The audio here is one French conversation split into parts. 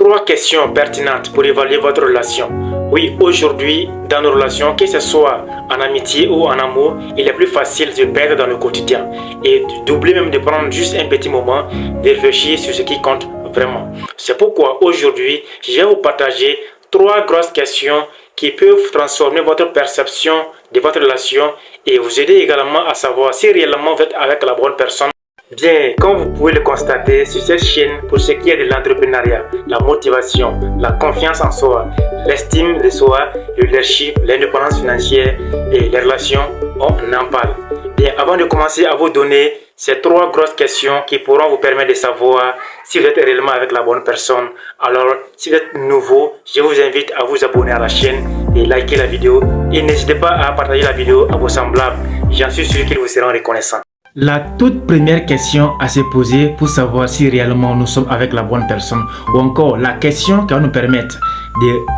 3 questions pertinentes pour évaluer votre relation. Oui, aujourd'hui, dans nos relations, que ce soit en amitié ou en amour, il est plus facile de perdre dans le quotidien et d'oublier même de prendre juste un petit moment de réfléchir sur ce qui compte vraiment. C'est pourquoi aujourd'hui, je vais vous partager 3 grosses questions qui peuvent transformer votre perception de votre relation et vous aider également à savoir si réellement vous êtes avec la bonne personne. Bien, comme vous pouvez le constater sur cette chaîne, pour ce qui est de l'entrepreneuriat, la motivation, la confiance en soi, l'estime de soi, le leadership, l'indépendance financière et les relations, on en parle. Bien, avant de commencer à vous donner ces 3 grosses questions qui pourront vous permettre de savoir si vous êtes réellement avec la bonne personne, alors si vous êtes nouveau, je vous invite à vous abonner à la chaîne et liker la vidéo. Et n'hésitez pas à partager la vidéo à vos semblables, j'en suis sûr qu'ils vous seront reconnaissants. La toute première question à se poser pour savoir si réellement nous sommes avec la bonne personne, ou encore la question qui va nous permettre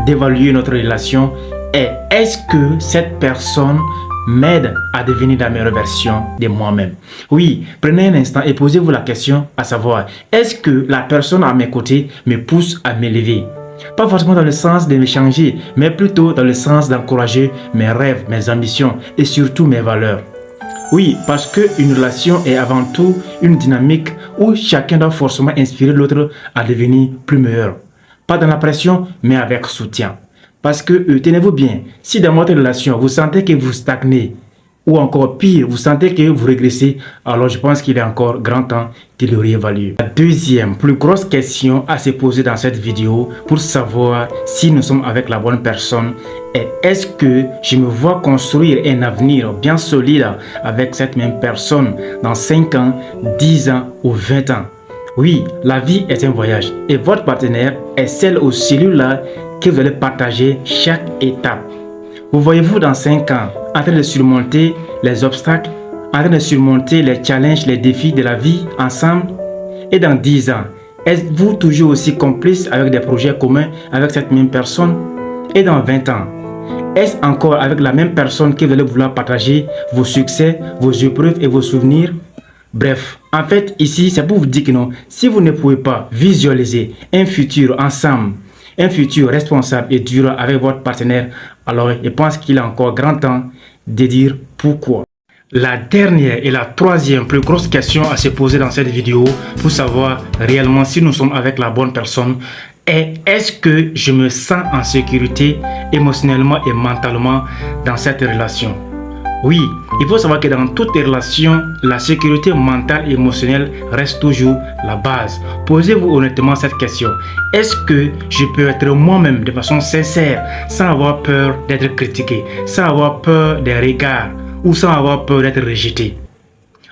d'évaluer notre relation est: est-ce que cette personne m'aide à devenir la meilleure version de moi-même? Oui, prenez un instant et posez-vous la question à savoir: est-ce que la personne à mes côtés me pousse à m'élever? Pas forcément dans le sens de me changer, mais plutôt dans le sens d'encourager mes rêves, mes ambitions et surtout mes valeurs. Oui, parce qu'une relation est avant tout une dynamique où chacun doit forcément inspirer l'autre à devenir plus meilleur. Pas dans la pression, mais avec soutien. Parce que, tenez-vous bien, si dans votre relation, vous sentez que vous stagnez, ou encore pire, vous sentez que vous régressez, alors je pense qu'il est encore grand temps de le réévaluer. La deuxième plus grosse question à se poser dans cette vidéo pour savoir si nous sommes avec la bonne personne est: est-ce que je me vois construire un avenir bien solide avec cette même personne dans 5 ans, 10 ans ou 20 ans? Oui, la vie est un voyage et votre partenaire est celle ou celui-là que vous allez partager chaque étape. Vous voyez-vous dans 5 ans en train de surmonter les obstacles, en train de surmonter les challenges, les défis de la vie ensemble? Et dans 10 ans, êtes-vous toujours aussi complice avec des projets communs avec cette même personne? Et dans 20 ans, est-ce encore avec la même personne que vous allez vouloir partager vos succès, vos épreuves et vos souvenirs? Bref, en fait, ici, c'est pour vous dire que non, si vous ne pouvez pas visualiser un futur ensemble, un futur responsable et durable avec votre partenaire, alors je pense qu'il est encore grand temps de dire pourquoi. La dernière et la troisième plus grosse question à se poser dans cette vidéo pour savoir réellement si nous sommes avec la bonne personne est: est-ce que je me sens en sécurité émotionnellement et mentalement dans cette relation? Oui, il faut savoir que dans toute relation, la sécurité mentale et émotionnelle reste toujours la base. Posez-vous honnêtement cette question: est-ce que je peux être moi-même de façon sincère sans avoir peur d'être critiqué, sans avoir peur des regards ou sans avoir peur d'être rejeté?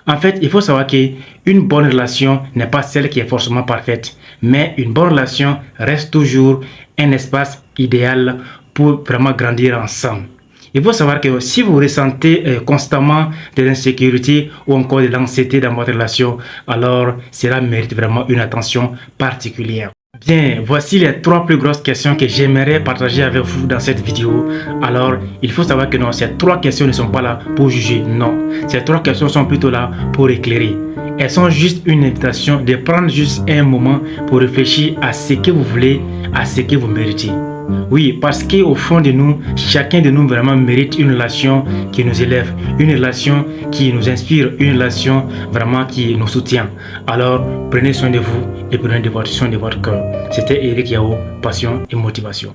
En fait, il faut savoir qu'une bonne relation n'est pas celle qui est forcément parfaite, mais une bonne relation reste toujours un espace idéal pour vraiment grandir ensemble. Il faut savoir que si vous ressentez constamment de l'insécurité ou encore de l'anxiété dans votre relation, alors cela mérite vraiment une attention particulière. Bien, voici les 3 plus grosses questions que j'aimerais partager avec vous dans cette vidéo. Alors, il faut savoir que non, ces 3 questions ne sont pas là pour juger, non. Ces 3 questions sont plutôt là pour éclairer. Elles sont juste une invitation de prendre juste un moment pour réfléchir à ce que vous voulez, à ce que vous méritez. Oui, parce qu'au fond de nous, chacun de nous vraiment mérite une relation qui nous élève, une relation qui nous inspire, une relation vraiment qui nous soutient. Alors, prenez soin de vous et prenez soin de votre cœur. C'était Eric Yao, Passion et Motivation.